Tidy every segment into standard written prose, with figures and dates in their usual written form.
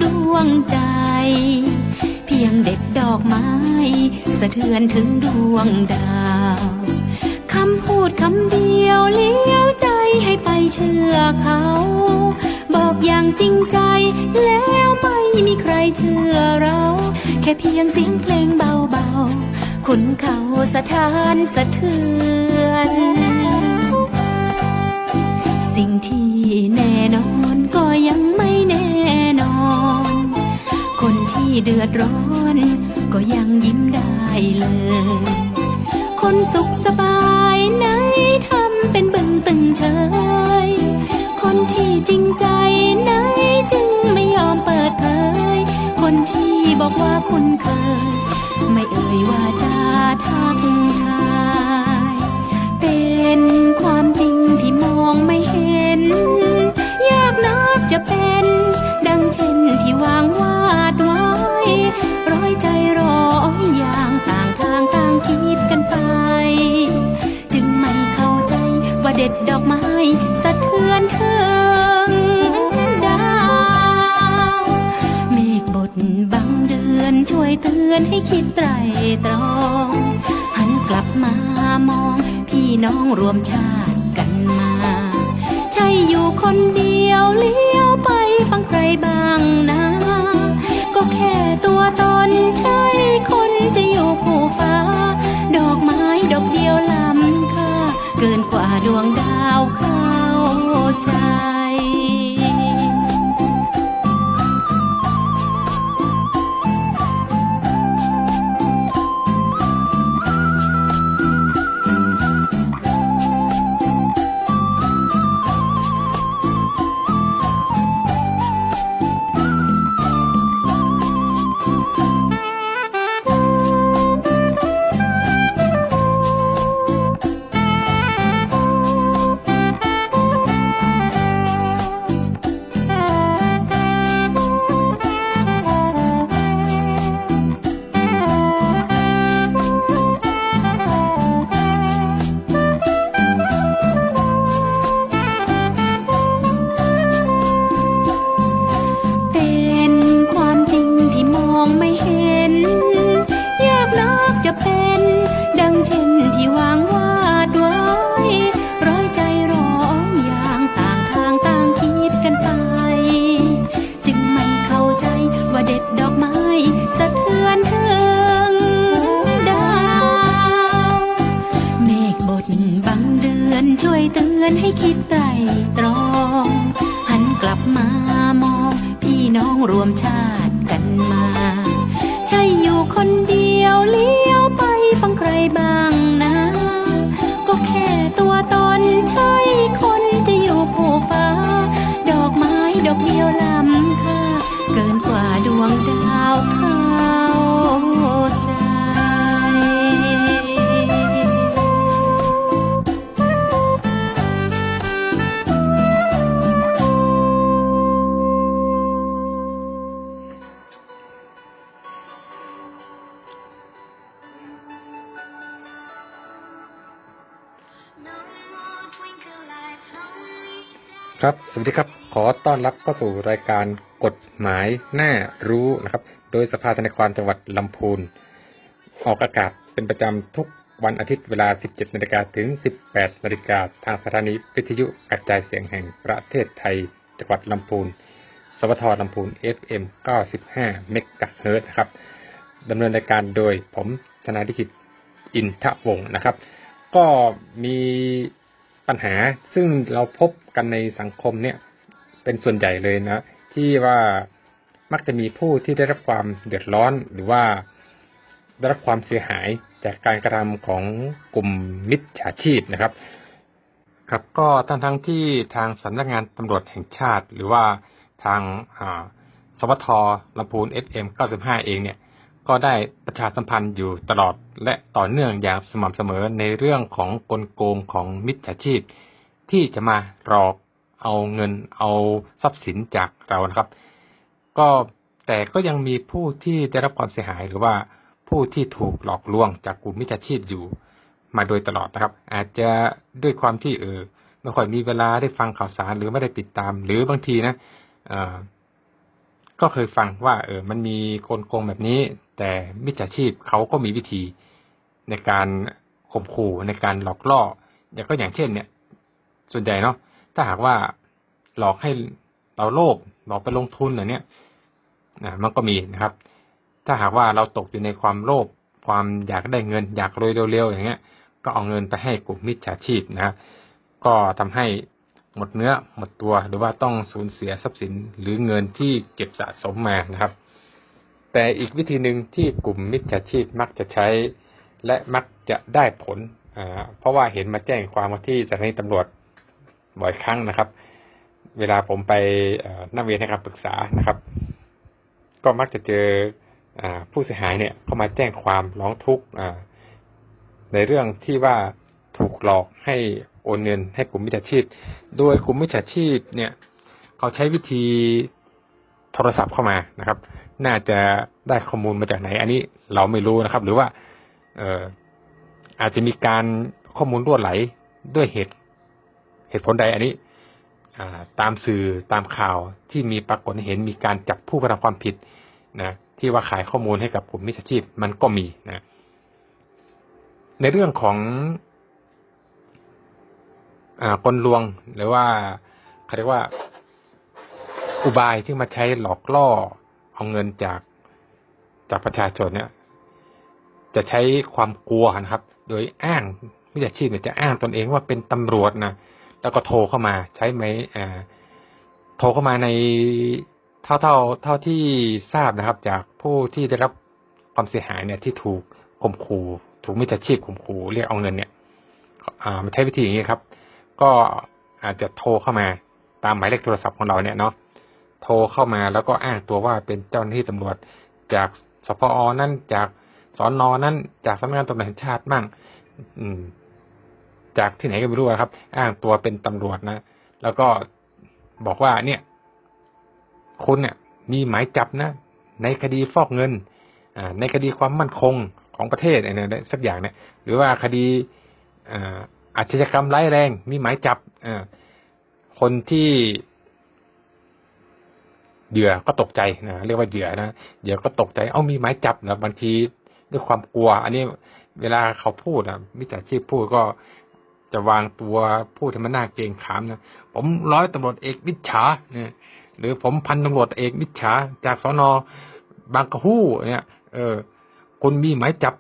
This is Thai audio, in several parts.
ดวงใจเพียงเด็ดดอกไม้สะเทือนถึงดวงดาวคำพูดคำเดียวเลี้ยวใจให้ไปเชื่อเขาบอกอย่างจริงใจแล้วไม่มีใครเชื่อเราแค่เพียงเสียงเพลงเบาๆขุนเขาสะท้านสะเทือนสิ่งที่แน่นอนก็ยังไม่แน่นอนคนที่เดือดร้อนก็ยังยิ้มได้เลยคนสุขสบายไหนทำเป็นบึ้งตึงเฉยคนที่จริงใจไหนจึงไม่ยอมเปิดเผยคนที่บอกว่าคุ้นเคยไม่เอ่ยว่าจะทักทายเป็นความจริงที่มองไม่เห็นยากนักจะเป็นดังเช่นที่วางวาดไว้ร้อยใจร้อยอย่างต่างทางต่างคิดกันไปจึงไม่เข้าใจว่าเด็ดดอกไม้สะเทือนถึงดาวเมฆบดบังเดือนช่วยเตือนให้คิดไตร่ตรองหันกลับมามองพี่น้องรวมชาติกันมาใช่อยู่คนเดียวเลี้ยวไปฟังใครบ้างนะก็แค่ตัวตนใช่คนจะอยู่คู่ฟ้าดอกไม้ดอกเดียวล้ำค่าเกินกว่าดวงดาวเข้าใจ ช่วยเตือนให้คิดไตร่ตรองหันกลับมามองพี่น้องรวมชาติกันมาใช่อยู่คนเดียวเลี้ยวไปฟังใครบ้างนะก็แค่ตัวตนใช่คนจะอยู่ผู้ฟ้าดอกไม้ดอกเดียวล้ำค่าเกินกว่าดวงดาวเข้าใจ ครับสวัสดีครับขอต้อนรับเข้าสู่รายการกฎหมายน่ารู้นะครับโดยสภาทนายความจังหวัดลำพูนออกอากาศเป็นประจำทุกวันอาทิตย์เวลา 17 นาฬิกาถึง 18 นาฬิกาทางสถานีวิทยุกระจายเสียงแห่งประเทศไทยจังหวัดลำพูนสวทลำพูน FM 95 เมกะเฮิรตซ์นะครับดำเนินรายการโดยผมธนาธิกิจอินทวงศ์นะครับก็มีปัญหาซึ่งเราพบกันในสังคมเนี่ยเป็นส่วนใหญ่เลยนะที่ว่ามักจะมีผู้ที่ได้รับความเดือดร้อนหรือว่าได้รับความเสียหายจากการกระทำของกลุ่มมิจฉาชีพนะครับครับก็ทั้งที่ทางสำนักงานตำรวจแห่งชาติหรือว่าทางสวทลำพูน FM 95 เองเนี่ยก็ได้ประชาสัมพันธ์อยู่ตลอดและต่อเนื่องอย่างสม่ำเสมอในเรื่องของกลโกงของมิจฉาชีพที่จะมาหลอกเอาเงินเอาทรัพย์สินจากเรานะครับแต่ก็ยังมีผู้ที่ได้รับความเสียหายหรือว่าผู้ที่ถูกหลอกลวงจากกลุ่มมิจฉาชีพอยู่มาโดยตลอดนะครับอาจจะด้วยความที่ไม่ค่อยมีเวลาได้ฟังข่าวสารหรือไม่ได้ติดตามหรือบางทีนะ ก็เคยฟังว่ามันมีกลโกงแบบนี้ แต่มิจฉาชีพเขาก็มีวิธีในการข่มขู่ในการหลอกล่ออย่างเช่นเนี่ยส่วนใหญ่เนาะถ้าหากว่าหลอกให้เราโลภหลอกไปลงทุนอะไรเนี่ยมันก็มีนะครับถ้าหากว่าเราตกอยู่ในความโลภความอยากได้เงินอยากรวยเร็วๆอย่างเงี้ยก็เอาเงินไปให้กลุ่มมิจฉาชีพนะก็ทำให้หมดเนื้อหมดตัวหรือว่าต้องสูญเสียทรัพย์สินหรือเงินที่เก็บสะสมมานะครับแต่อีกวิธีหนึ่งที่กลุ่มมิจฉาชีพมักจะใช้และมักจะได้ผลเพราะว่าเห็นมาแจ้งความที่สถานีตำรวจบ่อยครั้งนะครับเวลาผมไปนักเรียนให้คำปรึกษานะครับก็มักจะเจอผู้เสียหายเนี่ยเข้ามาแจ้งความร้องทุกข์ในเรื่องที่ว่าถูกหลอกให้โอนเงินให้กลุ่มมิจฉาชีพโดยกลุ่มมิจฉาชีพเนี่ยเขาใช้วิธีโทรศัพท์เข้ามานะครับน่าจะได้ข้อมูลมาจากไหนอันนี้เราไม่รู้นะครับหรือว่าอาจจะมีการข้อมูลรั่วไหลด้วยเหตุผลใดอันนี้ตามสื่อตามข่าวที่มีปรากฏเห็นมีการจับผู้กระทำความผิดนะที่ว่าขายข้อมูลให้กับกลุ่มมิจฉาชีพมันก็มีนะในเรื่องของกลลวงหรือว่าเขาเรียกว่าอุบายที่มาใช้หลอกล่อเอาเงินจากประชาชนเนี่ยจะใช้ความกลัวนะครับโดยอ้างมิจฉาชีพเนี่ยจะอ้างตนเองว่าเป็นตำรวจนะแล้วก็โทรเข้ามาใช้ไหมโทรเข้ามาในเท่าที่ทราบนะครับจากผู้ที่ได้รับความเสียหายเนี่ยที่ถูกข่มขู่ถูกมิจฉาชีพข่มขู่เรียกเอาเงินเนี่ยมันใช้วิธีอย่างนี้ครับก็อาจจะโทรเข้ามาตามหมายเลขโทรศัพท์ของเราเนี่ยเนาะโทรเข้ามาแล้วก็อ้างตัวว่าเป็นเจ้าหน้าที่ตำรวจจากสพอนั่นจากสนนั่นจากสำนักงานตำรวจแห่งชาติมั่งจากที่ไหนก็ไม่รู้ครับอ้างตัวเป็นตำรวจนะแล้วก็บอกว่าเนี่ยคุณเนี่ยมีหมายจับนะในคดีฟอกเงินในคดีความมั่นคงของประเทศอะไรสักอย่างเนี่ยหรือว่าคดีอาชญากรรมร้ายแรงมีหมายจับคนที่เหยื่อก็ตกใจนะเรียกว่าเหยื่อนะเหยื่อก็ตกใจมีหมายจับนะบางทีด้วยความกลัวอันนี้เวลาเขาพูดมิจฉาชีพพูดก็จะวางตัวพูดให้มันน่าเกรงขามนะผมร้อยตำรวจเอกมิจฉาเนี่ยหรือผมพันตำรวจเอกมิจฉาจากสน.บางกะฮู้เนี่ยคุณมีหมายจับ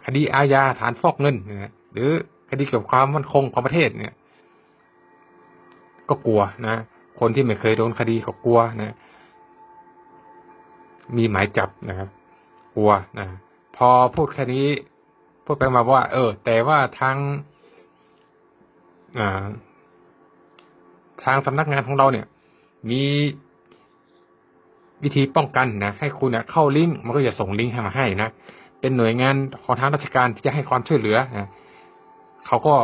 คดีอาญาฐานฟอกเงินนะหรือคดีเกี่ยวกับความมั่นคงของประเทศเนี่ยก็กลัวนะคนที่ไม่เคยโดนคดีก็กลัวนะมีหมายจับนะครับกลัวนะพอพูดแค่นี้พูดไปมาว่าแต่ว่าทางสำนักงานของเราเนี่ยมีวิธีป้องกันนะให้คุณเข้าลิงก์มันก็จะส่งลิงก์ให้มาให้นะเป็นหน่วยงานของทางราชการที่จะให้ความช่วยเหลือนะเขาก็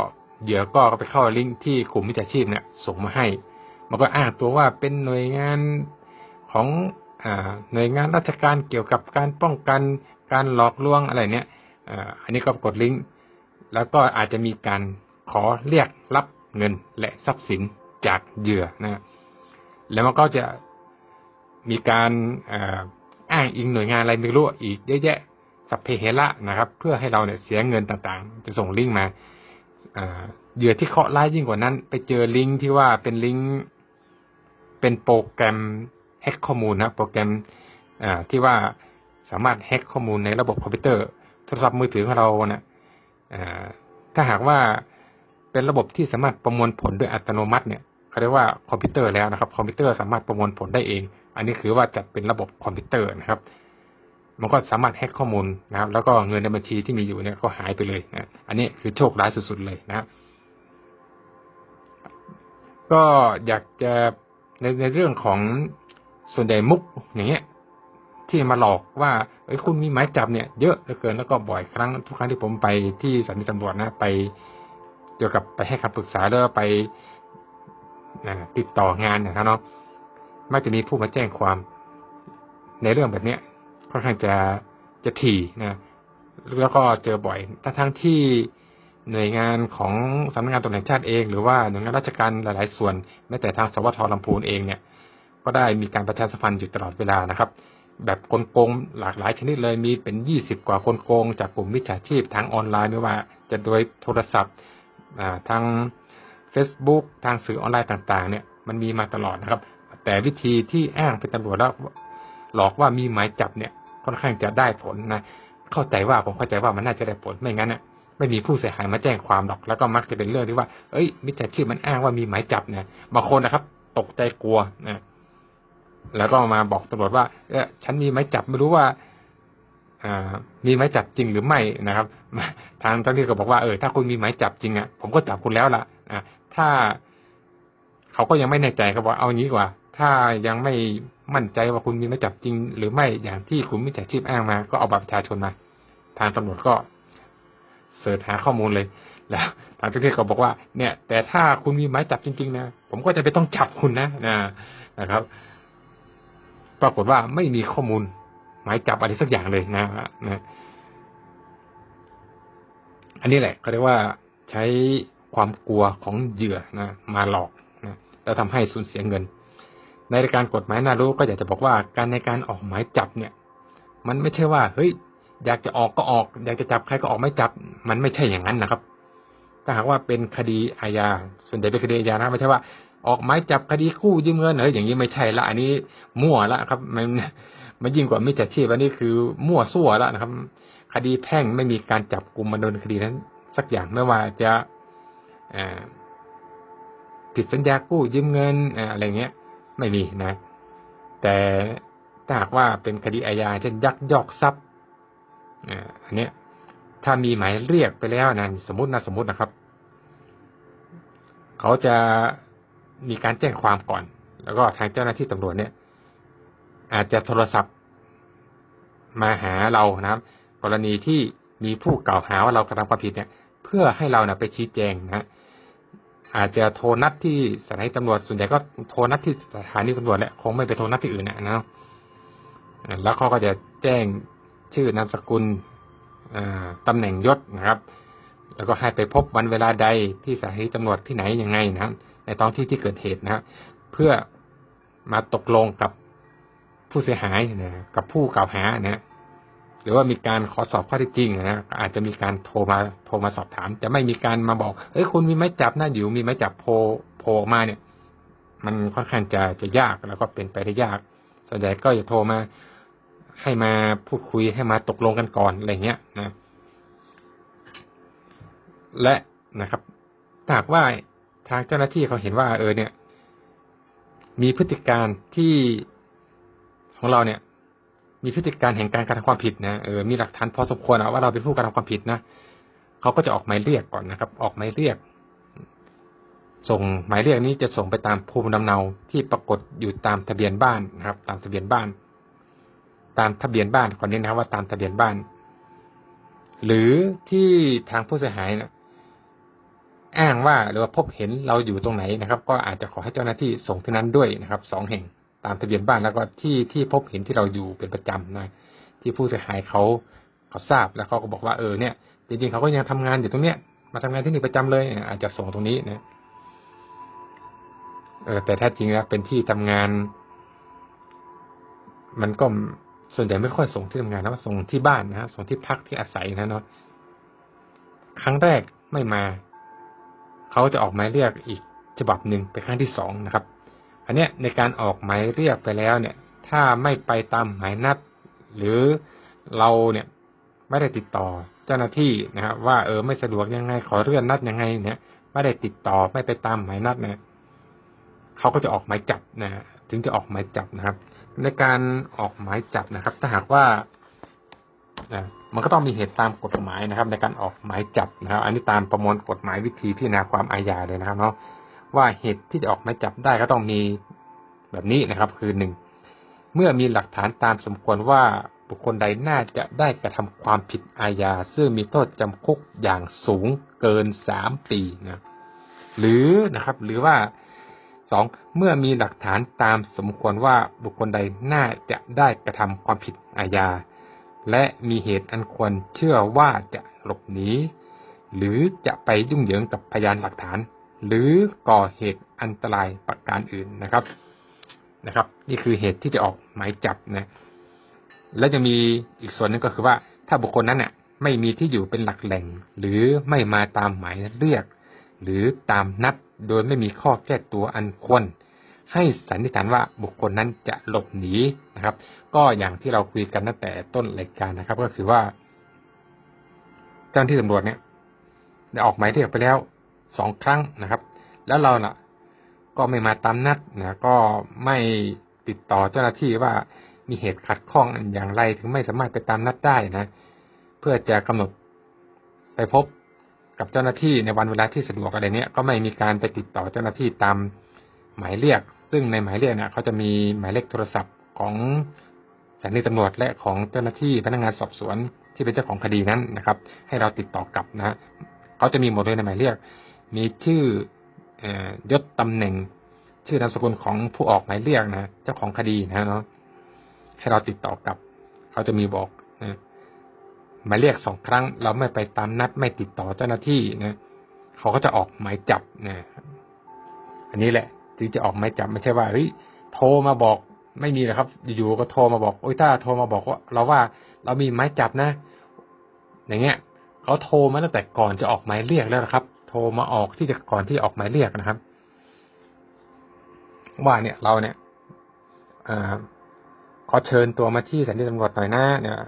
เหยื่อก็ไปเข้าลิงก์ที่กลุ่มมิจฉาชีพเนี่ยส่งมาให้มันก็อ้างตัวว่าเป็นหน่วยงานของหน่วยงานราชการเกี่ยวกับการป้องกันการหลอกลวงอะไรเนี่ยอันนี้ก็กดลิงก์แล้วก็อาจจะมีการขอเรียกรับเงินและทรัพย์สินจากเหยื่อนะแล้วมันก็จะมีการอ้างอิงหน่วยงานอะไรไม่รู้อีกเยอะแยะสัพเพเหระนะครับเพื่อให้เราเนี่ยเสียเงินต่างๆจะส่งลิงก์มาเหยื่อที่เคราะห์ร้ายยิ่งกว่านั้นไปเจอลิงก์ที่ว่าเป็นลิงก์เป็นโปรแกรมแฮ็กข้อมูลนะโปรแกรมที่ว่าสามารถแฮ็กข้อมูลในระบบคอมพิวเตอร์โทรศัพท์มือถือของเรานะถ้าหากว่าเป็นระบบที่สามารถประมวลผลโดยอัตโนมัติเนี่ยเขาเรียกว่าคอมพิวเตอร์แล้วนะครับคอมพิวเตอร์สามารถประมวลผลได้เองอันนี้คือว่าจัดเป็นระบบคอมพิวเตอร์นะครับมันก็สามารถแฮ็กข้อมูลนะครับแล้วก็เงินในบัญชีที่มีอยู่เนี่ยก็หายไปเลยนะอันนี้คือโชคร้ายสุดๆเลยนะครับก็อยากจะในเรื่องของส่วนใหญ่มุกอย่างเงี้ยที่มาหลอกว่าคุณมีหมายจับเนี่ยเยอะเหลือเกินแล้วก็บ่อยครั้งทุกครั้งที่ผมไปที่สถานีตำรวจนะไปเกี่ยวกับไปให้คำปรึกษาหรือไปติดต่องานนะครับเนาะมักจะมีผู้มาแจ้งความในเรื่องแบบนี้ค่อนข้างจะถี่นะแล้วก็เจอบ่อยทั้งที่หน่วยงานของสำนักงานตำรวจแห่งชาติเองหรือว่าหน่วยงานราชการหลายๆส่วนแม้แต่ทางสวท.ลำพูนเองเนี่ย ก็ได้มีการประชาสัมพันธ์อยู่ตลอดเวลานะครับแบบกลโกงหลากหลายชนิดเลยมีเป็น20 กว่ากลโกงจากกลุ่มมิจฉาชีพทางออนไลน์ไม่ว่าจะโดยโทรศัพท์ทาง Facebook ทางสื่อออนไลน์ต่างๆเนี่ยมันมีมาตลอดนะครับแต่วิธีที่อ้างเป็นตำรวจแล้วหลอกว่ามีหมายจับเนี่ยค่อนข้างจะได้ผลนะผมเข้าใจว่ามันน่าจะได้ผลไม่งั้นเนี่ยไม่มีผู้เสียหายมาแจ้งความหรอกแล้วก็มักจะเป็นเรื่องที่ว่ามิจฉาชีพมันอ้างว่ามีหมายจับเนี่ยบางคนนะครับตกใจกลัวนะแล้วก็มาบอกตำรวจว่าฉันมีหมายจับไม่รู้ว่ามีหมายจับจริงหรือไม่นะครับทางเจ้าหน้าที่ก็บอกว่าถ้าคุณมีหมายจับจริงผมก็จับคุณแล้วล่ะถ้าเขาก็ยังไม่แน่ใจครับว่าเอางี้กว่าถ้ายังไม่มั่นใจว่าคุณมีหมายจับจริงหรือไม่อย่างที่คุณมิจฉาชีพอ้างมาก็เอาบัตรประชาชนมาทางตำรวจก็เสิร์ชหาข้อมูลเลยแล้วทางเจ้าหน้าที่ก็บอกว่าเนี่ยแต่ถ้าคุณมีหมายจับจริงๆนะผมก็จะไปต้องจับคุณนะครับปรากฏว่าไม่มีข้อมูลหมายจับอะไรสักอย่างเลยนะอันนี้แหละเขาเรียกว่าใช้ความกลัวของเหยื่อมาหลอกแล้วทำให้สูญเสียเงินในรายการกฎหมายน่ารู้ก็อยากจะบอกว่าการในการออกหมายจับเนี่ยมันไม่ใช่ว่าอยากจะออกก็ออกอยากจะจับใครก็ออกหมายจับมันไม่ใช่อย่างนั้นนะครับถ้าหากว่าเป็นคดีอาญาส่วนใหญ่เป็นคดีอาญานะไม่ใช่ว่าออกหมายจับคดีกู้ยืมเงินอย่างนี้ไม่ใช่ละอันนี้มั่วละครับมันยิ่งกว่ามิจฉาชีพอันนี้คือมั่วซั่วแล้วนะครับคดีแพ่งไม่มีการจับกุมมาโดนคดีนั้นสักอย่างไม่ว่าจะผิดสัญญากู้ยืมเงินอะไรเงี้ยไม่มีนะแต่ถ้าหากว่าเป็นคดีอาญาเช่นยักยอกทรัพย์อันเนี้ยถ้ามีหมายเรียกไปแล้วนะสมมตินะครับเขาจะมีการแจ้งความก่อนแล้วก็ทางเจ้าหน้าที่ตำรวจเนี่ยอาจจะโทรศัพท์มาหาเรานะครับกรณีที่มีผู้กล่าวหาว่าเรากระทำความผิดเนี่ยเพื่อให้เราไปชี้แจงนะอาจจะโทรนัดที่สถานีตำรวจส่วนใหญ่ก็โทรนัดที่สถานีตำรวจแหละคงไม่ไปโทรนัดที่อื่นนะแล้วเขาก็จะแจ้งชื่อนามสกุลตำแหน่งยศนะครับแล้วก็ให้ไปพบวันเวลาใดที่สถานีตำรวจที่ไหนยังไงนะครับในท้องที่ที่เกิดเหตุนะครับเพื่อมาตกลงกับผู้เสียหายกับผู้กล่าวหาหรือว่ามีการขอสอบข้อเท็จจริงอาจจะมีการโทรมาสอบถามแต่ไม่มีการมาบอกคุณมีหมายจับนะอยู่มีหมายจับโผล่ออกมาเนี่ยมันค่อนข้างจะยากแล้วก็เป็นไปได้ยากส่วนใหญ่ก็จะโทรมาให้มาพูดคุยให้มาตกลงกันก่อนอะไรเงี้ยนะและนะครับหากว่าทางเจ้าหน้าที่เขาเห็นว่าเนี่ยมีพฤติการที่ของเราเนี่ยมีพฤติการแห่งการกระทำความผิดนะมีหลักฐานพอสมควรว่าเราเป็นผู้กระทำความผิดนะเขาก็จะออกหมายเรียกก่อนนะครับออกหมายเรียกส่งหมายเรียกนี้จะส่งไปตามภูมิลำเนาที่ปรากฏอยู่ตามทะเบียนบ้านนะครับตามทะเบียนบ้านก่อนนี้นะครับว่าตามทะเบียนบ้านหรือที่ทางผู้เสียหายอ้างว่าหรือว่าพบเห็นเราอยู่ตรงไหนนะครับก็อาจจะขอให้เจ้าหน้าที่ส่งที่นั้นด้วยนะครับ2 แห่งตามทะเบียนบ้านแล้วก็ที่พบเห็นที่เราอยู่เป็นประจำนะที่ผู้เสียหายเขาทราบแล้วเขาก็บอกว่าเนี่ยจริงๆเขาก็ยังทำงานอยู่ตรงเนี้ยมาทำงานที่นี่ประจำเลยอาจจะส่งตรงนี้นะแต่แท้จริงแล้วเป็นที่ทำงานมันก็ส่วนใหญ่ไม่ค่อยส่งที่ทำงานนะส่งที่บ้านนะส่งที่พักที่อาศัยนะเนาะครั้งแรกไม่มาเขาจะออกหมายเรียกอีกฉบับหนึ่งเป็นครั้งที่2นะครับอันเนี้ยในการออกหมายเรียกไปแล้วเนี่ยถ้าไม่ไปตามหมายนัดหรือเราเนี่ยไม่ได้ติดต่อเจ้าหน้าที่นะครับว่าไม่สะดวกยังไงขอเลื่อนนัดยังไงเนี่ยไม่ได้ติดต่อไม่ไปตามหมายนัดเนี่ยเขาก็จะออกหมายจับนะถึงจะออกหมายจับนะครับในการออกหมายจับนะครับถ้าหากว่ามันก็ต้องมีเหตุตามกฎหมายนะครับในการออกหมายจับนะครับอันนี้ตามประมวลกฎหมายวิธีพิจารณาความอาญาเลยนะครับเนาะว่าเหตุที่จะออกหมายจับได้ก็ต้องมีแบบนี้นะครับคือ1เมื่อมีหลักฐานตามสมควรว่าบุคคลใดน่าจะได้กระทำความผิดอาญาซึ่งมีโทษจำคุกอย่างสูงเกิน3 ปีนะหรือว่า2เมื่อมีหลักฐานตามสมควรว่าบุคคลใดน่าจะได้กระทำความผิดอาญาและมีเหตุอันควรเชื่อว่าจะหลบหนีหรือจะไปยุ่งเหยิงกับพยานหลักฐานหรือก่อเหตุอันตรายประการอื่นนะครับ นะครับนี่คือเหตุที่จะออกหมายจับนะแล้วจะมีอีกส่วนนึงก็คือว่าถ้าบุคคลนั้นเนี่ยไม่มีที่อยู่เป็นหลักแหล่งหรือไม่มาตามหมายเรียกหรือตามนัดโดยไม่มีข้อแก้ตัวอันควรให้สันนิษฐานว่าบุคคลนั้นจะหลบหนีนะครับก็อย่างที่เราคุยกันตั้งแต่ต้นรายการนะครับก็คือว่าเจ้าหน้าที่ตำรวจเนี่ยได้ออกหมายเรียกไปแล้ว2 ครั้งนะครับแล้วเราล่ะก็ไม่มาตามนัดนะก็ไม่ติดต่อเจ้าหน้าที่ว่ามีเหตุขัดข้องอย่างไรถึงไม่สามารถไปตามนัดได้นะเพื่อจะกำหนดไปพบกับเจ้าหน้าที่ในวันเวลาที่สะดวกอะไรเนี้ยก็ไม่มีการไปติดต่อเจ้าหน้าที่ตามหมายเรียกซึ่งในหมายเรียกเนี่ยเขาจะมีหมายเลขโทรศัพท์ของสถานีตำรวจและของเจ้าหน้าที่พนักงานสอบสวนที่เป็นเจ้าของคดีนั้นนะครับให้เราติดต่อกลับนะเขาจะมีหมดเลยในหมายเรียกมีชื่อยศตำแหน่งชื่อนามสกุลของผู้ออกหมายเรียกนะเจ้าของคดีนะเนาะให้เราติดต่อกลับเขาจะมีบอกนะหมายเรียก2 ครั้งเราไม่ไปตามนัดไม่ติดต่อเจ้าหน้าที่นะเขาก็จะออกหมายจับนะอันนี้แหละถึงจะออกหมายจับไม่ใช่ว่าเฮ้ยโทรมาบอกไม่มีเลยครับอยู่ๆก็โทรมาบอกโอ้ยถ้าโทรมาบอกว่าเรามีหมายจับนะอย่างเงี้ยเขาโทรมาตั้งแต่ก่อนจะออกหมายเรียกแล้วนะครับโทรมาออกที่จะก่อนที่ออกหมายเรียกนะครับว่าเนี่ยเราเนี่ยขอเชิญตัวมาที่สถานีตำรวจหน่อยนะเนี่ย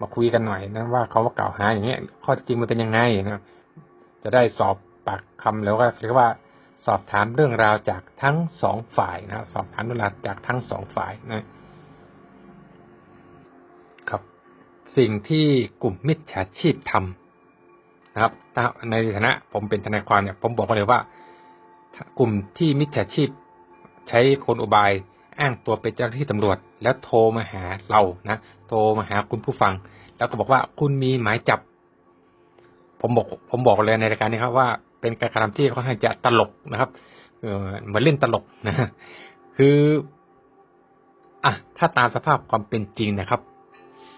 มาคุยกันหน่อยนะว่าเขากล่าวหาอย่างเงี้ยข้อจริงมันเป็นยังไงนะจะได้สอบปากคำแล้วก็เรียกว่าสอบถามเรื่องราวจากทั้ง2 ฝ่ายนะสอบถามเรื่องราวจากทั้ง2 ฝ่ายนะครับสิ่งที่กลุ่มมิจฉาชีพทำนะครับในฐานะผมเป็นทนายความเนี่ยผมบอกเลยว่ากลุ่มที่มิจฉาชีพใช้กลอุบายอ้างตัวเป็นเจ้าหน้าที่ตำรวจแล้วโทรมาหาเรานะโทรมาหาคุณผู้ฟังแล้วก็บอกว่าคุณมีหมายจับผมบอกเลยในรายการนี้ครับว่าเป็นการกระทำที่ค่อนข้างจะตลกนะครับเหมือนเล่นตลกนะคือถ้าตามสภาพความเป็นจริงนะครับ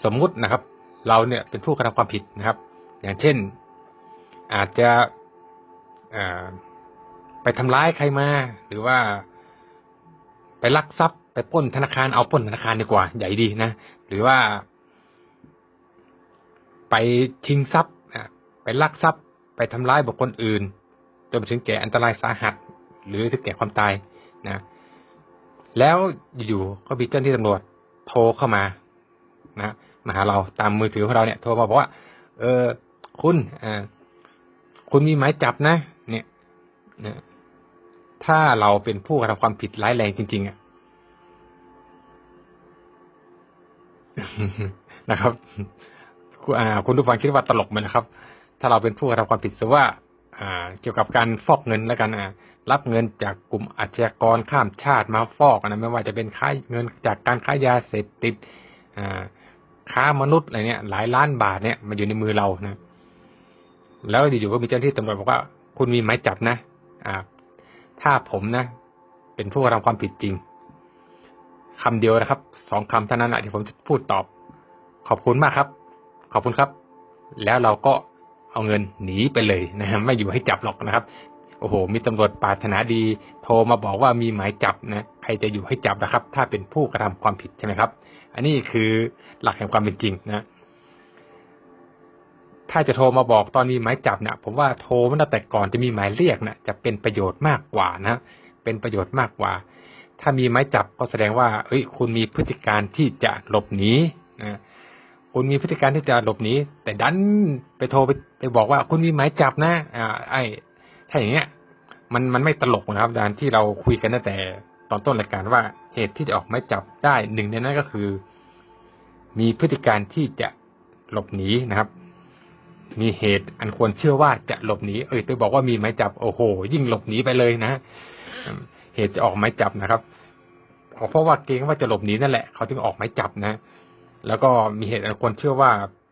สมมุตินะครับเราเนี่ยเป็นผู้กระทำความผิดนะครับอย่างเช่นอาจจะไปทำร้ายใครมาหรือว่าไปลักทรัพย์ไปปล้นธนาคารเอาปล้นธนาคารดีกว่าใหญ่ดีนะหรือว่าไปชิงทรัพย์ไปลักทรัพย์ไปทำร้ายบุคคลอื่นจนถึงแก่อันตรายสาหัสหรือถึงแก่ความตายนะแล้วอยู่ๆก็มีเจ้าหน้าที่ตำรวจโทรเข้ามานะมาหาเราตามมือถือของเราเนี่ยโทรมาบอกว่าคุณมีหมายจับนะเนี่ยนะถ้าเราเป็นผู้กระทำความผิดร้ายแรงจริงๆนะครับคุณผู้ฟังคิดว่าตลกไหมนะครับถ้าเราเป็นผู้กระทำความผิดซะว่าเกี่ยวกับการฟอกเงินแล้วกันรับเงินจากกลุ่มอาชญากรข้ามชาติมาฟอกนะไม่ว่าจะเป็นค่าเงินจากการค้ายาเสพติดค้ามนุษย์อะไรเนี่ยหลายล้านบาทเนี่ยมาอยู่ในมือเรานะแล้วอยู่ๆก็มีเจ้าหน้าที่ตำรวจบอกว่าคุณมีหมายจับนะถ้าผมนะเป็นผู้กระทำความผิดจริงคำเดียวนะครับ2 คำเท่านั้นแหละที่ผมจะพูดตอบขอบคุณมากครับขอบคุณครับแล้วเราก็เอาเงินหนีไปเลยนะฮะไม่อยู่ให้จับหรอกนะครับโอ้โหมีตำรวจปรารถนาดีโทรมาบอกว่ามีหมายจับนะใครจะอยู่ให้จับนะครับถ้าเป็นผู้กระทำความผิดใช่ไหมครับอันนี้คือหลักแห่งความเป็นจริงนะถ้าจะโทรมาบอกตอนมีหมายจับเนี่ยผมว่าโทรมาตั้งแต่ก่อนจะมีหมายเรียกนะจะเป็นประโยชน์มากกว่านะเป็นประโยชน์มากกว่าถ้ามีหมายจับก็แสดงว่าคุณมีพฤติการที่จะหลบหนีนะคุณมีพฤติการที่จะหลบหนีแต่ดันไปโทรไปบอกว่าคุณมีหมายจับนะถ้าอย่างเงี้ยมันไม่ตลกนะครับดังที่เราคุยกันตั้งแต่ตอนต้นรายการว่าเหตุที่จะออกหมายจับได้หนึ่งในนั้นก็คือมีพฤติการที่จะหลบหนีนะครับมีเหตุอันควรเชื่อว่าจะหลบหนีตัวบอกว่ามีหมายจับโอ้โหยิ่งหลบหนีไปเลยนะเหตุจะออกหมายจับนะครับเพราะว่าเกรงว่าจะหลบหนีนั่นแหละเขาถึงออกหมายจับนะแล้วก็มีเหตุอันควรเชื่อว่า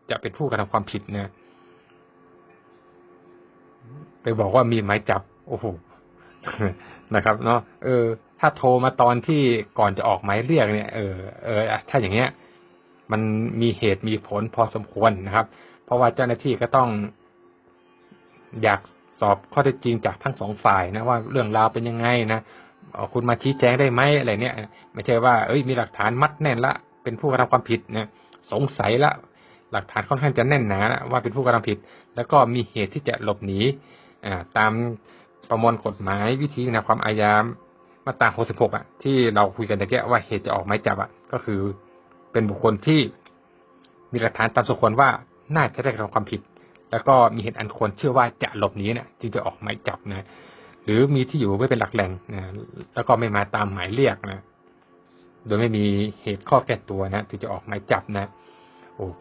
จะเป็นผู้กระทำความผิดนะไปบอกว่ามีหมายจับโอ้โหนะครับเนาะถ้าโทรมาตอนที่ก่อนจะออกหมายเรียกเนี่ยถ้าอย่างเงี้ยมันมีเหตุมีผลพอสมควรนะครับเพราะว่าเจ้าหน้าที่ก็ต้องอยากสอบข้อเท็จจริงจากทั้ง2 ฝ่ายนะว่าเรื่องราวเป็นยังไงนะ คุณมาชี้แจงได้ไหมอะไรเนี่ยไม่ใช่ว่ามีหลักฐานมัดแน่นละเป็นผู้กระทำความผิดนะสงสัยละหลักฐานค่อนข้างจะแน่นหนาว่าเป็นผู้กระทำผิดแล้วก็มีเหตุที่จะหลบหนีตามประมวลกฎหมายวิธีความอาญามาตรา66ที่เราคุยกันตะเกียว่าเหตุจะออกหมายจับก็คือเป็นบุคคลที่มีหลักฐานตามสมควรว่าน่าจะได้กระทำความผิดแล้วก็มีเหตุอันควรเชื่อว่าจะหลบหนีนะจึงจะออกหมายจับนะหรือมีที่อยู่ไม่เป็นหลักแหล่งนะแล้วก็ไม่มาตามหมายเรียกนะโดยไม่มีเหตุข้อแก้ตัวนะถึงจะออกหมายจับนะ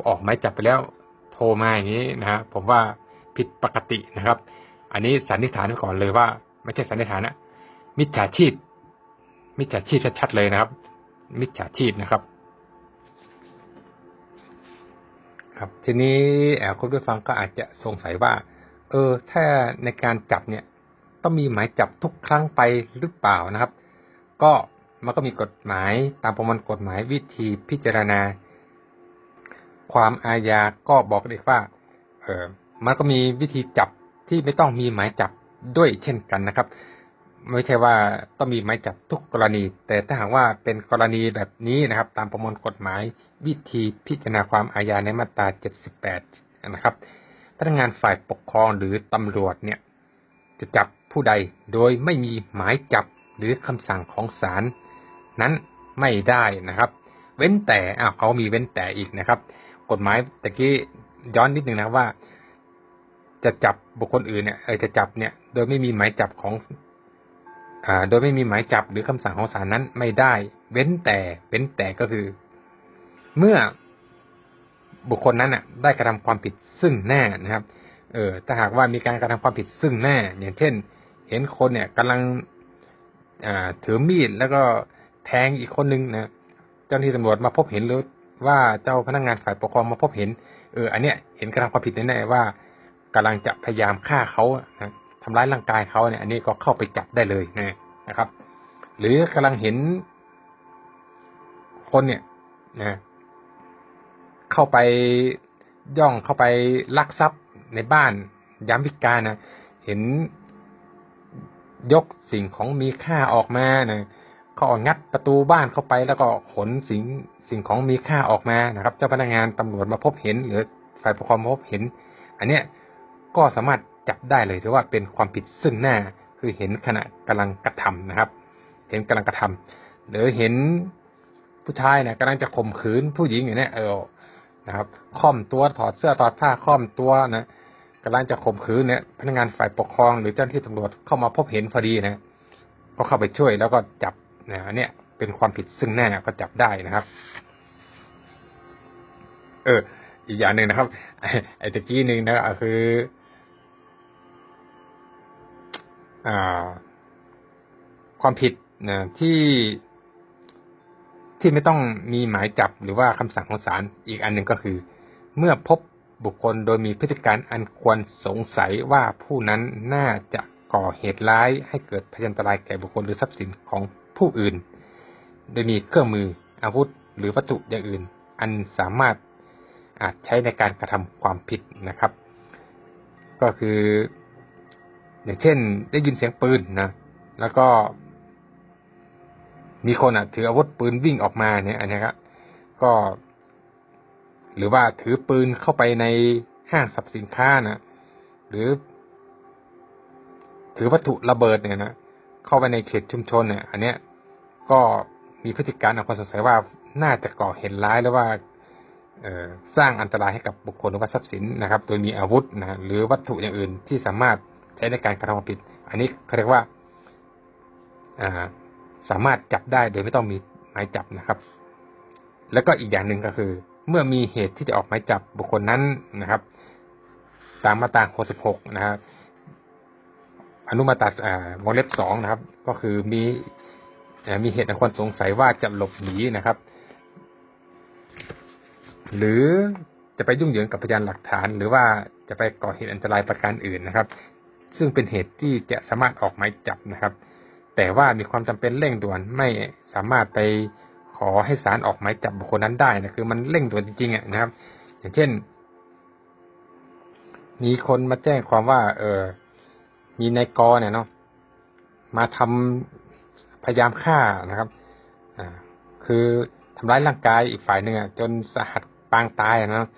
ออกหมายจับไปแล้วโทรมาอย่างนี้นะผมว่าผิดปกตินะครับอันนี้สันนิษฐานไว้ก่อนเลยว่าไม่ใช่สันนิษฐานนะมิจฉาชีพชัดๆเลยนะครับมิจฉาชีพนะครับครับทีนี้คุณผู้ฟังก็อาจจะสงสัยว่าถ้าในการจับเนี่ยต้องมีหมายจับทุกครั้งไปหรือเปล่านะครับก็มันก็มีกฎหมายตามประมวลกฎหมายวิธีพิจารณาความอาญาก็บอกได้ว่ามันก็มีวิธีจับที่ไม่ต้องมีหมายจับด้วยเช่นกันนะครับไม่ใช่ว่าต้องมีหมายจับทุกกรณีแต่ถ้าหากว่าเป็นกรณีแบบนี้นะครับตามประมวลกฎหมายวิธีพิจารณาความอาญาในมาตรา78นะครับพนักงานฝ่ายปกครองหรือตำรวจเนี่ยจะจับผู้ใดโดยไม่มีหมายจับหรือคำสั่งของศาลนั้นไม่ได้นะครับเว้นแต่เขามีเว้นแต่อีกนะครับกฎหมายตะกี้ย้อนนิดนึงนะว่าจะจับบุคคลอื่นเนี่ยจะจับเนี่ยโดยไม่มีหมายจับของโดยไม่มีหมายจับหรือคำสั่งของศาลนั้นไม่ได้เว้นแต่ก็คือเมื่อบุคคลนั้นได้กระทำความผิดซึ่งหน้านะครับถ้าหากว่ามีการกระทำความผิดซึ่งหน้าอย่างเช่นเห็นคนเนี่ยกำลังถือมีดแล้วก็แทงอีกคนนึงนะเจ้าหน้าที่ตำรวจมาพบเห็นหรือว่าเจ้าพนักงานฝ่ายปกครองมาพบเห็นอันเนี้ยเห็นกระทำความผิดแน่ๆว่ากำลังจะพยายามฆ่าเขานะทำร้ายร่างกายเขาเนี่ยอันนี้ก็เข้าไปจับได้เลยนะครับหรือกำลังเห็นคนเนี่ยนะเข้าไปย่องเข้าไปลักทรัพย์ในบ้านยามวิกาลนะเห็นยกสิ่งของมีค่าออกมานะเขางัดประตูบ้านเข้าไปแล้วก็ขนสิ่งของมีค่าออกมานะครับเจ้าพนักงานตำรวจมาพบเห็นหรือฝ่ายปกครองมาพบเห็นอันเนี้ยก็สามารถจับได้เลยถือว่าเป็นความผิดซึ่งหน้าคือเห็นขณะกำลังกระทำนะครับเห็นกำลังกระทำหรือเห็นผู้ชายเนี่ยกำลังจะข่มขืนผู้หญิงอย่างนี้นะครับค่อมตัวถอดเสื้อถอดผ้าค่อมตัวนะกำลังจะข่มขืนเนี่ยพนักงานฝ่ายปกครองหรือเจ้าหน้าที่ตำรวจเข้ามาพบเห็นพอดีนะก็เข้าไปช่วยแล้วก็จับนะอันเนี้ยเป็นความผิดซึ่งหน้าก็จับได้นะครับอีกอย่างหนึ่งนะครับไอ้ตะกี้หนึ่งนะคือความผิดนะที่ไม่ต้องมีหมายจับหรือว่าคำสั่งของศาลอีกอันหนึ่งก็คือเมื่อพบบุคคลโดยมีพฤติการอันควรสงสัยว่าผู้นั้นน่าจะก่อเหตุร้ายให้เกิดพยันตรายแก่บุคคลหรือทรัพย์สินของผู้อื่นโดยมีเครื่องมืออาวุธหรือวัตถุอย่างอื่นอันสามารถอาจใช้ในการกระทำความผิดนะครับก็คืออย่างเช่นได้ยินเสียงปืนนะแล้วก็มีคนถืออาวุธปืนวิ่งออกมาเนี่ยอันนี้ครับก็หรือว่าถือปืนเข้าไปในห้างสรรพสินค้านะหรือถือวัตถุระเบิดเนี่ยนะเข้าไปในเขตชุมชนเนี่ยอันเนี้ยก็มีพฤติการอันควรสงสัยว่าน่าจะก่อเหตุร้ายหรือว่าสร้างอันตรายให้กับบุคคลหรือว่าทรัพย์สินนะครับโดยมีอาวุธนะหรือวัตถุอย่างอื่นที่สามารถใช้ในการกระทำความผิดอันนี้เขาเรียกว่าสามารถจับได้โดยไม่ต้องมีหมายจับนะครับแล้วก็อีกอย่างหนึ่งก็คือเมื่อมีเหตุที่จะออกหมายจับบุคคลนั้นนะครับตามมาตรา66นะครับอนุมาตราวงเล็บ2นะครับก็คือมีเหตุอันควรสงสัยว่าจะหลบหนีนะครับหรือจะไปยุ่งเหยิงกับพยานหลักฐานหรือว่าจะไปก่อเหตุอันตรายประการอื่นนะครับซึ่งเป็นเหตุที่จะสามารถออกหมายจับนะครับแต่ว่ามีความจำเป็นเร่งด่วนไม่สามารถไปขอให้ศาลออกหมายจับบุคคลนั้นได้นะคือมันเร่งด่วนจริงๆนะครับอย่างเช่นมีคนมาแจ้งความว่ามีนายกเนี่ยเนาะมาท พยายามฆ่านะครับคือทำร้ายร่างกายอีกฝ่ายหนึ่งจนสาหัสปางตายนะ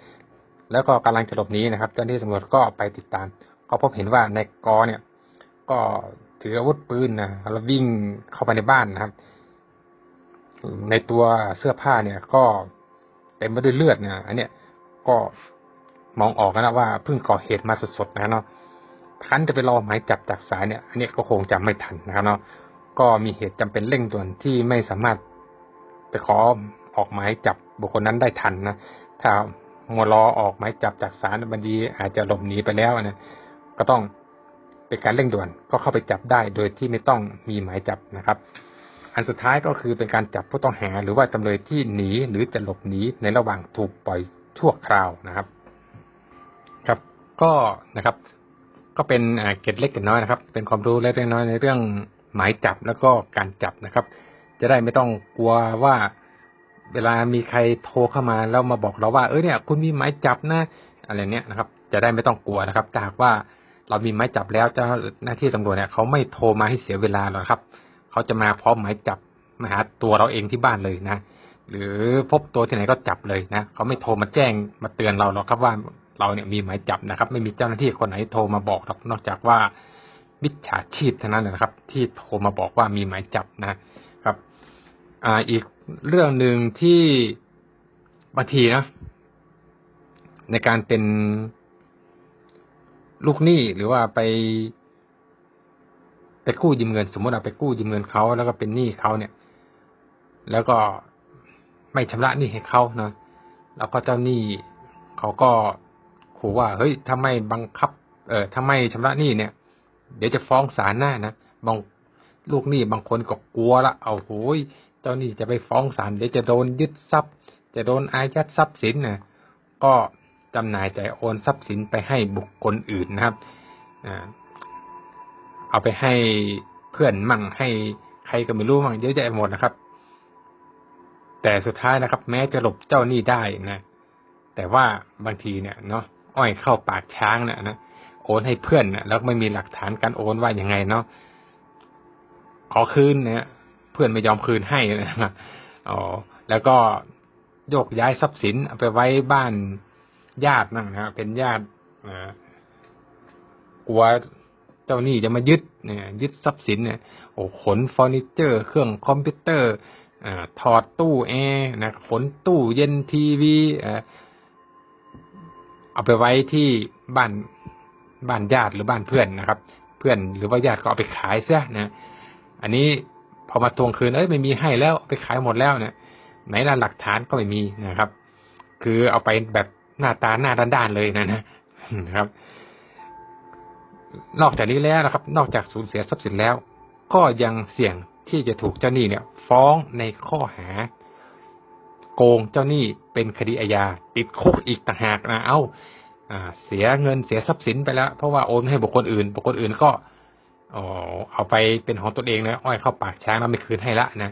แล้วก็กำลังจะหลบหนีนะครับเจ้าหน้าที่ตำรวจก็ไปติดตามก็พบเห็นว่าในกอเนี่ยก็ถืออาวุธปืนนะแล้ววิ่งเข้าไปในบ้านนะครับในตัวเสื้อผ้าเนี่ยก็เต็มไปด้วยเลือดนะอันเนี้ยก็มองออกนะว่าเพิ่งก่อเหตุมาสดๆนะเนาะคันจะไปรอหมายจับจากศาลเนี่ยอันนี้ก็คงจะไม่ทันนะครับเนาะก็มีเหตุจำเป็นเร่งด่วนที่ไม่สามารถไปขอออกหมายจับบุคคลนั้นได้ทันนะถ้ามัวรอออกหมายจับจากศาลบดีอาจจะหลบหนีไปแล้วนะก็ต้องเป็นการเร่งด่วนก็เข้าไปจับได้โดยที่ไม่ต้องมีหมายจับนะครับอันสุดท้ายก็คือเป็นการจับผู้ต้องหาหรือว่าจำเลยที่หนีหรือจะหลบหนีในระหว่างถูกปล่อยชั่วคราวนะครับครับก็นะครับก็เป็นเกร็ดเล็กเกร็ดน้อยนะครับเป็นความรู้เล็กน้อยในเรื่องหมายจับแล้วก็การจับนะครับจะได้ไม่ต้องกลัวว่าเวลามีใครโทรเข้ามาแล้วมาบอกเราว่าเนี่ยคุณมีหมายจับนะอะไรเนี้ยนะครับจะได้ไม่ต้องกลัวนะครับถ้าหากว่าเรามีหมายจับแล้วเจ้าหน้าที่ตำรวจเนี่ยเขาไม่โทรมาให้เสียเวลาหรอกครับเขาจะมาพร้อมหมายจับมาหาตัวเราเองที่บ้านเลยนะหรือพบตัวที่ไหนก็จับเลยนะเขาไม่โทรมาแจ้งมาเตือนเราหรอกครับว่าเราเนี่ยมีหมายจับนะครับไม่มีเจ้าหน้าที่คนไหนโทรมาบอกครับนอกจากว่ามิจฉาชีพเท่านั้นนะครับที่โทรมาบอกว่ามีหมายจับนะครับอีกเรื่องหนึ่งที่บางทีนะในการเป็นลูกหนี้หรือว่าไปกู้ยืมเงินสมมติไปกู้ยืมเงินเขาแล้วก็เป็นหนี้เขาเนี่ยแล้วก็ไม่ชำระหนี้ให้เขานะแล้วก็เจ้าหนี้เขาก็ขู่ว่าเฮ้ยถ้าไม่บังคับถ้าไม่ชำระหนี้เนี่ยเดี๋ยวจะฟ้องศาลหน้านะบางลูกหนี้บางคนก็กลัวละเอาโหยเจ้าหนี้จะไปฟ้องศาลเดี๋ยวจะโดนยึดทรัพย์จะโดนอายัดทรัพย์สินนะก็จำหน่ายจ่ายโอนทรัพย์สินไปให้บุคคลอื่นนะครับเอาไปให้เพื่อนมั่งให้ใครก็ไม่รู้มั่งเยอะแยะหมดนะครับแต่สุดท้ายนะครับแม้จะหลบเจ้าหนี้ได้นะแต่ว่าบางทีเนี่ยเนาะอ้อยเข้าปากช้างนะโอนให้เพื่อนนะแล้วไม่มีหลักฐานการโอนว่าอย่างไงเนาะขอคืนเนี่ยเพื่อนไม่ยอมคืนให้นะแล้วก็โยกย้ายทรัพย์สินเอาไปไว้บ้านญาตินั่งนะเป็นญาติกลัวเจ้าหนี้จะมายึดทรัพย์สินเนี่ยขนเฟอร์นิเจอร์เครื่องคอมพิวเตอร์ถอดตู้แอร์นะขนตู้เย็นทีวีเอาไปไว้ที่บ้านญาติหรือบ้านเพื่อนนะครับเพื่อนหรือว่าญาติก็เอาไปขายซะนะอันนี้พอมาทวงคืนไม่มีให้แล้วไปขายหมดแล้วเนี่ยไหนล่ะหลักฐานก็ไม่มีนะครับคือเอาไปแบบหน้าตาหน้าด้านๆเลยนะครับนอกจากนี้แล้วนะครับนอกจากสูญเสียทรัพย์สินแล้วก็ยังเสี่ยงที่จะถูกเจ้าหนี้เนี่ยฟ้องในข้อหาโกงเจ้าหนี้เป็นคดีอาญาติดคุกอีกต่างหากนะเสียเงินเสียทรัพย์สินไปแล้วเพราะว่าโอนให้บุคคลอื่นก็เอาไปเป็นของตนเองนะอ้อยเข้าปากช้างแล้วไม่คืนให้ละนะ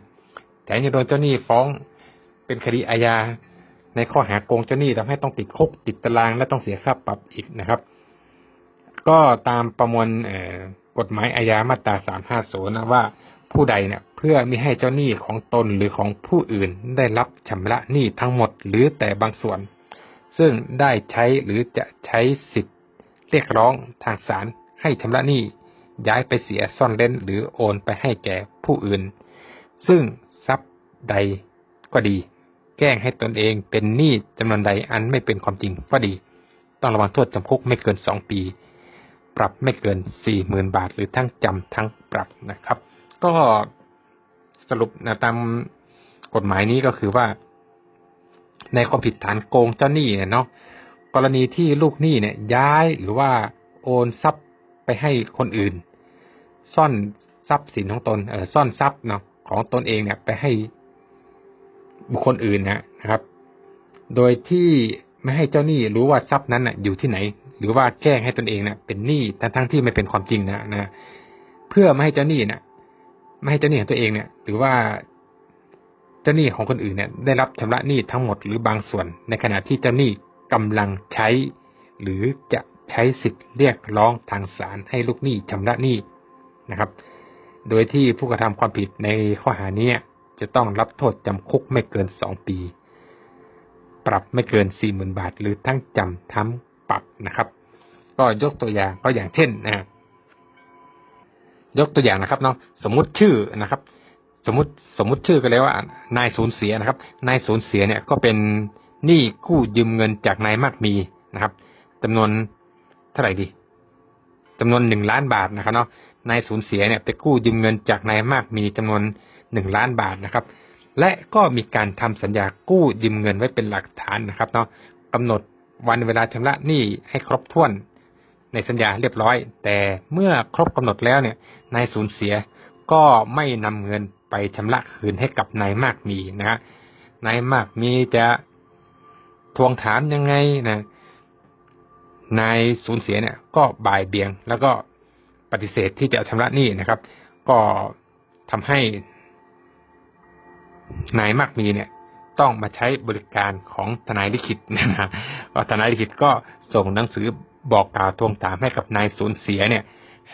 แต่ยังโดนเจ้าหนี้ฟ้องเป็นคดีอาญาในข้อหาโกงเจ้าหนี้ทำให้ต้องติดคุกติดตารางและต้องเสียค่าปรับอีกนะครับก็ตามประมวลกฎหมายอาญามาตรา350นะว่าผู้ใดเนี่ยเพื่อมิให้เจ้าหนี้ของตนหรือของผู้อื่นได้รับชำระหนี้ทั้งหมดหรือแต่บางส่วนซึ่งได้ใช้หรือจะใช้สิทธิ์เรียกร้องทางศาลให้ชำระหนี้ย้ายไปเสียซ่อนเร้นหรือโอนไปให้แก่ผู้อื่นซึ่งทรัพย์ใดก็ดีแกล้งให้ตนเองเป็นหนี้จำนวนใดอันไม่เป็นความจริงก็ดีต้องระวังโทษจำคุกไม่เกิน2 ปีปรับไม่เกิน 40,000 บาทหรือทั้งจำทั้งปรับนะครับก็สรุปตามกฎหมายนี้ก็คือว่าในความผิดฐานโกงเจ้าหนี้เนี่ยเนาะกรณีที่ลูกหนี้เนี่ยย้ายหรือว่าโอนทรัพย์ไปให้คนอื่นซ่อนทรัพย์สินของตนซ่อนทรัพย์เนาะของตนเองเนี่ยไปให้บุคคลอื่นนะครับโดยที่ไม่ให้เจ้าหนี้รู้ว่าทรัพย์นั้นอยู่ที่ไหนหรือว่าแจ้งให้ตนเองเป็นหนี้ทั้งที่ไม่เป็นความจริงนะเพื่อไม่ให้เจ้าหนี้ของตัวเองหรือว่าเจ้าหนี้ของคนอื่นได้รับชำระหนี้ทั้งหมดหรือบางส่วนในขณะที่เจ้าหนี้กำลังใช้หรือจะใช้สิทธิ์เรียกร้องทางศาลให้ลูกหนี้ชำระหนี้นะครับ โดยที่ผู้กระทำความผิดในข้อหานี้จะต้องรับโทษจำคุกไม่เกิน2 ปีปรับไม่เกิน 40,000 บาทหรือทั้งจำทั้งปรับนะครับก็ยกตัวอย่างก็อย่างเช่นยกตัวอย่างนะครับเนาะสมมุติชื่อนะครับสมมุติชื่อก็แล้วว่านายสูญเสียนะครับนายสูญเสียเนี่ยก็เป็นหนี้กู้ยืมเงินจากนายมากมีนะครับจำนวนเท่าไหร่ดีจำนวน1 ล้านบาทนะครับเนาะนายสูญเสียเนี่ยไปกู้ยืมเงินจากนายมากมีจำนวน1 ล้านบาทนะครับและก็มีการทำสัญญากู้ยืมเงินไว้เป็นหลักฐานนะครับเนาะกำหนดวันเวลาชำระหนี้ให้ครบถ้วนในสัญญาเรียบร้อยแต่เมื่อครบกำหนดแล้วเนี่ยนายสูญเสียก็ไม่นำเงินไปชำระคืนให้กับนายมากมีนะฮะนายมากมีจะทวงถามยังไงนะนายสูญเสียเนี่ยก็บ่ายเบี่ยงแล้วก็ปฏิเสธที่จะชำระหนี้นะครับก็ทำให้นายมากมีเนี่ยต้องมาใช้บริการของทนายลิขิตนะก็ทนายลิขิตก็ส่งหนังสือบอกกล่าวทวงถามให้กับนายสูญเสียเนี่ย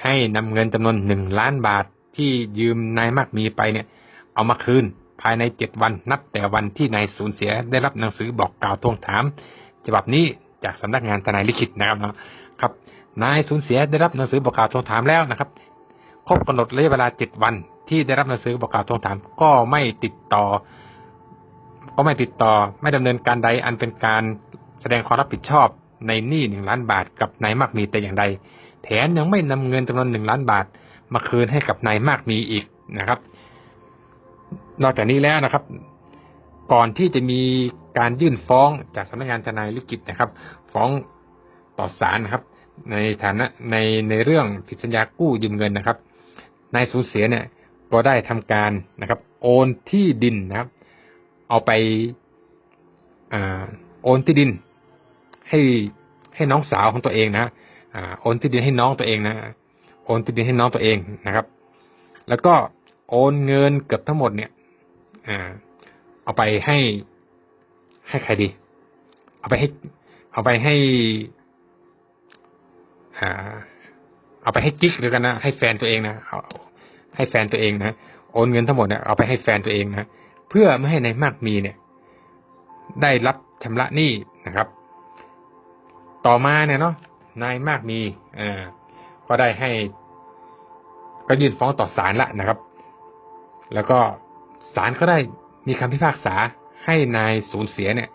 ให้นำเงินจำนวน1 ล้านบาทที่ยืมนายมากมีไปเนี่ยเอามาคืนภายใน7 วันนับแต่วันที่นายสูญเสียได้รับหนังสือบอกกล่าวทวงถามฉบับนี้จากสำนักงานทนายลิขิตนะครับนายสูญเสียได้รับหนังสือบอกกล่าวทวงถามแล้วนะครับครบกำหนดระยะเวลา7 วันที่ได้รับหนังสือบอกกล่าวทวงถามก็ไม่ติดต่อไม่ดำเนินการใดอันเป็นการแสดงความรับผิดชอบในหนี้1 ล้านบาทกับนายมากมีแต่อย่างใดแถมยังไม่นำเงินจำนวน1 ล้านบาทมาคืนให้กับนายมากมีอีกนะครับนอกจากนี้แล้วนะครับก่อนที่จะมีการยื่นฟ้องจากสำนักงานทนายลิขิตนะครับฟ้องต่อศาลนะครับในฐานะในเรื่องผิดสัญญากู้ยืมเงินนะครับนายสูญเสียเนี่ยก็ได้ทำการนะครับโอนที่ดินนะครับเอาไปโอนที่ดินให้น้องสาวของตัวเองนะโอนที่ดินให้น้องตัวเองนะโอนที่ดินให้น้องตัวเองนะครับแล้วก็โอนเงินเกือบทั้งหมดเนี่ยเอาไปให้ใครดีเอาไปให้กิ๊กหรือกันนะให้แฟนตัวเองนะให้แฟนตัวเองนะโอนเงินทั้งหมดเนี่ยเอาไปให้แฟนตัวเองนะเพื่อไม่ให้นายมากมีเนี่ยได้รับชำระหนี้นะครับต่อมาเนี่ยเนาะนายมากมีก็ได้ก็ยื่นฟ้องต่อศาลละนะครับแล้วก็ศาลก็ได้มีคำพิพากษาให้นายสูญเสียเนี่ย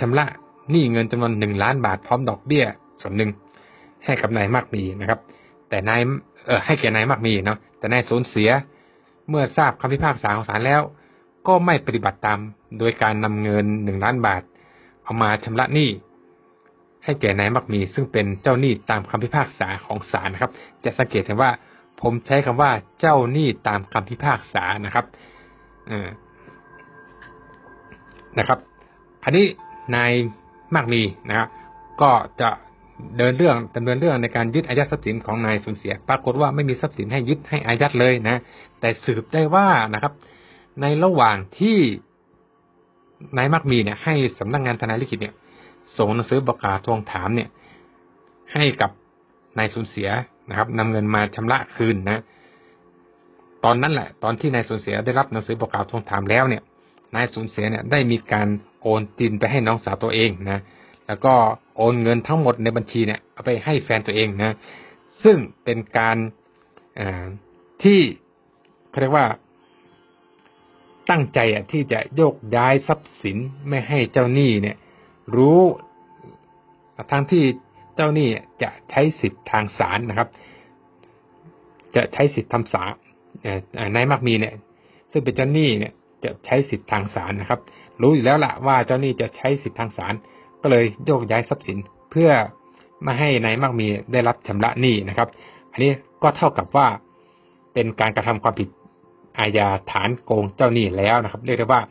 ชำระหนี้เงินจำนวน1 ล้านบาทพร้อมดอกเบี้ยส่วนหนึ่งให้กับนายมากมีนะครับแต่ให้แก่นายมากมีเนาะแต่นายสูญเสียเมื่อทราบคำพิพากษาของศาลแล้วก็ไม่ปฏิบัติตามโดยการนำเงิน1 ล้านบาทเอามาชำระหนี้ให้แก่นายมากมีซึ่งเป็นเจ้าหนี้ตามคำพิพากษาของศาลนะครับจะสังเกตเห็นว่าผมใช้คำว่าเจ้าหนี้ตามคำพิพากษานะครับคราวนี้นายมากมีนะครับก็จะดำเนินเรื่องในการยึดอายัดทรัพย์สินของนายสูญเสียปรากฏว่าไม่มีทรัพย์สินให้ยึดให้อายัดเลยนะแต่สืบได้ว่านะครับในระหว่างที่นายมากมีเนี่ยให้สำนักงานทนายลิขิตเนี่ยส่งหนังสือบอกกล่าวทวงถามเนี่ยให้กับนายสูญเสียนะครับนำเงินมาชำระคืนนะตอนนั้นแหละตอนที่นายสูญเสียได้รับหนังสือบอกกล่าวทวงถามแล้วเนี่ยนายสูญเสียเนี่ยได้มีการโอนดินไปให้น้องสาวตัวเองนะแล้วก็โอนเงินทั้งหมดในบัญชีเนี่ยเอาไปให้แฟนตัวเองนะซึ่งเป็นการที่เขาเรียกว่าตั้งใจที่จะโยกย้ายทรัพย์สินไม่ให้เจ้าหนี้เนี่ยรู้ทั้งที่เจ้าหนี้จะใช้สิทธิ์ทางศาลนะครับจะใช้สิทธิ์ทำศาลนายมากมีเนี่ยซึ่งเป็นเจ้าหนี้เนี่ยจะใช้สิทธิ์ทางศาลนะครับรู้อยู่แล้วล่ะว่าเจ้าหนี้จะใช้สิทธิ์ทางศาลก็เลยโยกย้ายทรัพย์สินเพื่อไม่ให้นายมากมีได้รับชำระหนี้นะครับอันนี้ก็เท่ากับว่าเป็นการกระทำความผิดอาญาฐานโกงเจ้าหนี้แล้วนะครับเรียกได้ว่า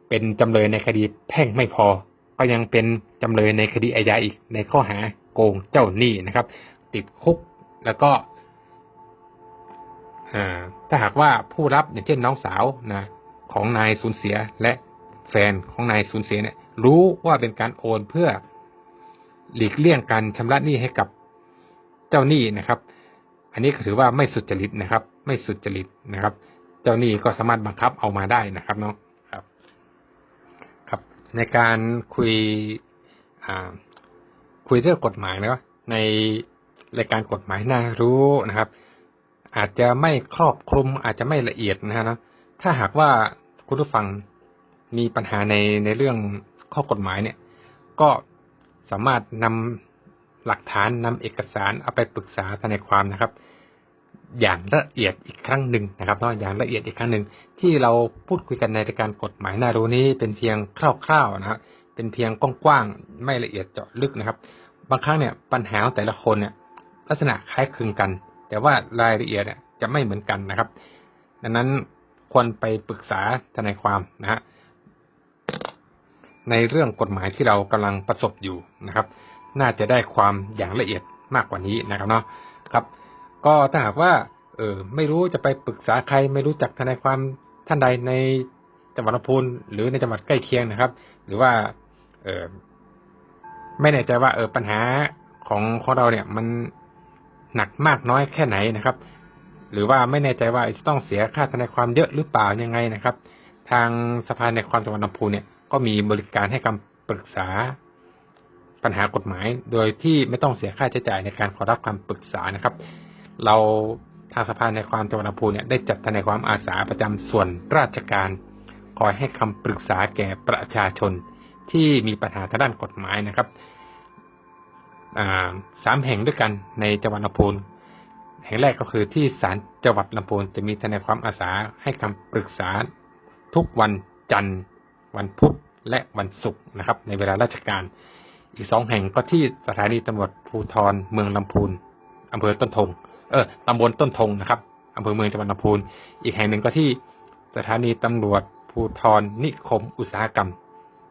เป็นจำเลยในคดีแพ่งไม่พอก็ยังเป็นจำเลยในคดีอาญาอีกในข้อหาโกงเจ้าหนี้นะครับติดคุกแล้วก็ถ้าหากว่าผู้รับอย่างเช่นน้องสาวนะของนายสูญเสียและแฟนของนายสูญเสียเนี่ยรู้ว่าเป็นการโอนเพื่อหลีกเลี่ยงการชำระหนี้ให้กับเจ้าหนี้นะครับอันนี้ก็ถือว่าไม่สุจริตนะครับ ไม่สุจริตนะครับ เจ้าหนี้ก็สามารถบังคับเอามาได้นะครับเนาะครับในการคุยเรื่องกฎหมายนะครับในรายการกฎหมายน่ารู้นะครับอาจจะไม่ครอบคลุมอาจจะไม่ละเอียดนะฮะถ้าหากว่าคุณผู้ฟังมีปัญหาในเรื่องข้อกฎหมายเนี่ยก็สามารถนำหลักฐานนำเอกสารเอาไปปรึกษาทนายความนะครับอย่างละเอียดอีกครั้งหนึ่งนะครับอย่างละเอียดอีกครั้งหนึ่งที่เราพูดคุยกันในรายการกฎหมายน่ารู้นี้เป็นเพียงคร่าวๆนะครับเป็นเพียงกว้างๆไม่ละเอียดเจาะลึกนะครับบางครั้งเนี่ยปัญหาของแต่ละคนเนี่ยลักษณะคล้ายคลึงกันแต่ว่ารายละเอียดเนี่ยจะไม่เหมือนกันนะครับดังนั้นควรไปปรึกษาทนายความนะฮะในเรื่องกฎหมายที่เรากำลังประสบอยู่นะครับน่าจะได้ความอย่างละเอียดมากกว่านี้นะครับเนาะครับก็ถ้าหากว่าไม่รู้จะไปปรึกษาใครไม่รู้จักทนายความท่านใดในจังหวัดลำพูนหรือในจังหวัดใกล้เคียงนะครับหรือว่าไม่แน่ใจว่าปัญหาของเราเนี่ยมันหนักมากน้อยแค่ไหนนะครับหรือว่าไม่แน่ใจว่าจะต้องเสียค่าทนายความเยอะหรือเปล่ายังไงนะครับทางสภาทนายความจังหวัดลำพูนเนี่ยก็มีบริการให้คำปรึกษาปัญหากฎหมายโดยที่ไม่ต้องเสียค่าใช้จ่ายในการขอรับคำปรึกษานะครับเราทางสภาทนายความจังหวัดลำพูนเนี่ยได้จัดทนายความอาสาประจำส่วนราชการคอยให้คำปรึกษาแก่ประชาชนที่มีปัญหาทางด้านกฎหมายนะครับ3 แห่งด้วยกันในจังหวัดลำพูนแห่งแรกก็คือที่ศาลจังหวัดลำพูนจะมีทนายความอาสาให้คำปรึกษาทุกวันจันทร์วันพุธและวันศุกร์นะครับในเวลาราชการอีก2 แห่งก็ที่สถานีตำรวจภูธรเมืองลำพูนอำเภอต้นทงตำบลต้นทงนะครับอำเภอเมืองจังหวัดลำพูนอีกแห่งหนึ่งก็ที่สถานีตำรวจภูธรนิคมอุตสาหกรรม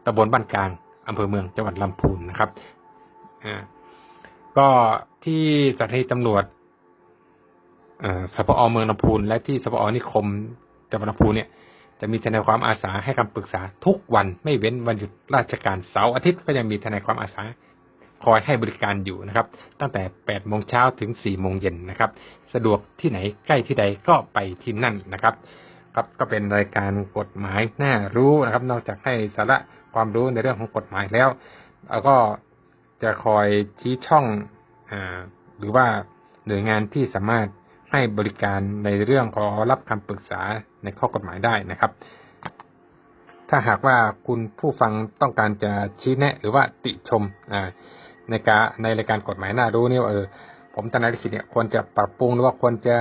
ตำบลบ้านกลางอำเภอเมืองจังหวัดลำพูนนะครับก็ที่สถานีตำรวจสพเมืองลำพูนและที่สพนิคมจังหวัดลำพูนเนี่ยจะมีทนายความอาสาให้คำปรึกษาทุกวันไม่เว้นวันหยุดราชการเสาร์อาทิตย์ก็ยังมีทนายความอาสาคอยให้บริการอยู่นะครับตั้งแต่ 8 โมงเช้าถึง 4 โมงเย็นนะครับสะดวกที่ไหนใกล้ที่ใดก็ไปที่นั่นนะครับครับก็เป็นรายการกฎหมายน่ารู้นะครับนอกจากให้สาระความรู้ในเรื่องของกฎหมายแล้วเราก็จะคอยชี้ช่องหรือว่าหน่วยงานที่สามารถให้บริการในเรื่องขอรับคำปรึกษาในข้อกฎหมายได้นะครับถ้าหากว่าคุณผู้ฟังต้องการจะชี้แนะหรือว่าติชมในรายการกฎหมายน่ารู้นี่ผมทนายลิขิตเนี่ยควรจะปรับปรุงหรือว่าควรจะ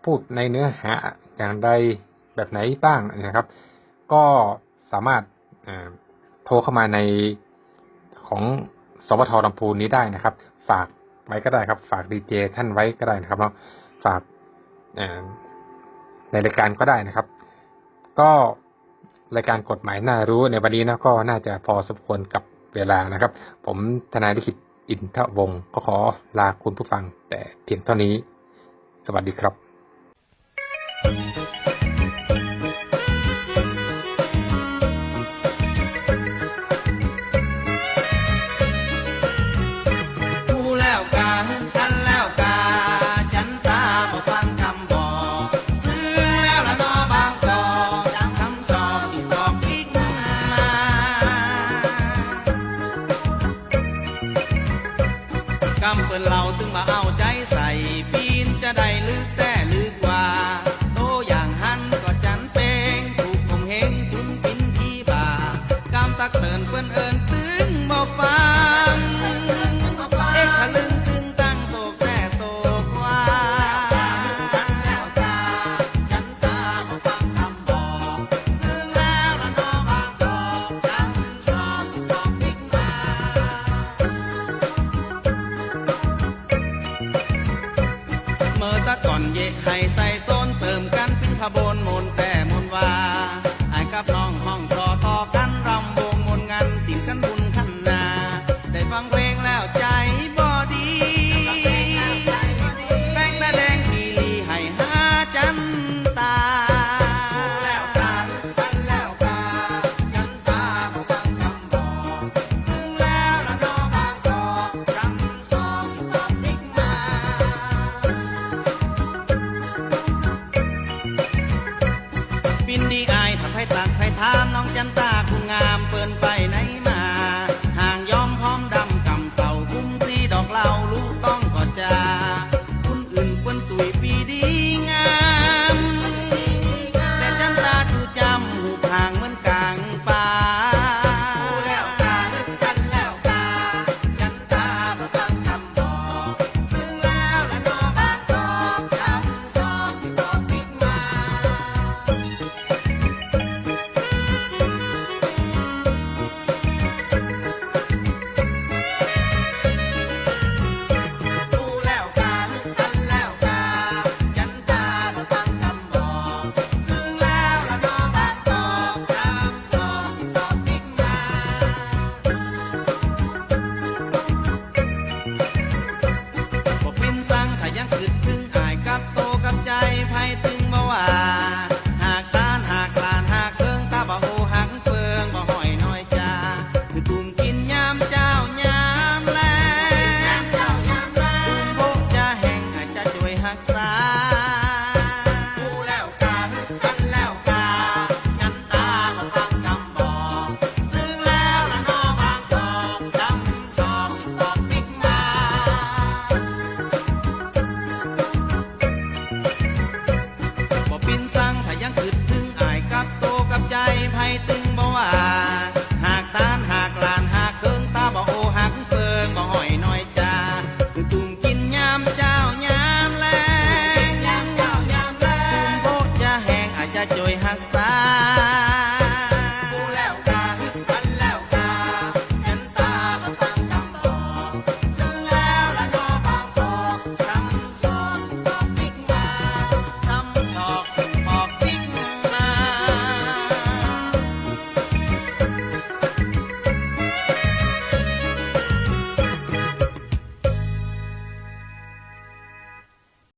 พูดในเนื้อหาอย่างใดแบบไหนบ้างนะครับก็สามารถโทรเข้ามาในของสวทลำพูนนี้ได้นะครับฝากไว้ก็ได้ครับฝากดีเจท่านไว้ก็ได้นะครับเนาะฝากในรายการก็ได้นะครับก็รายการกฎหมายน่ารู้ในวันนี้นะก็น่าจะพอสมควรกับเวลานะครับผมทนายลิขิตอินทวงศ์ก็ขอลาคุณผู้ฟังแต่เพียงเท่านี้สวัสดีครับกำเปิ้นเราถึงมาเอาใจใส่ปีนจะได้ลึกแต่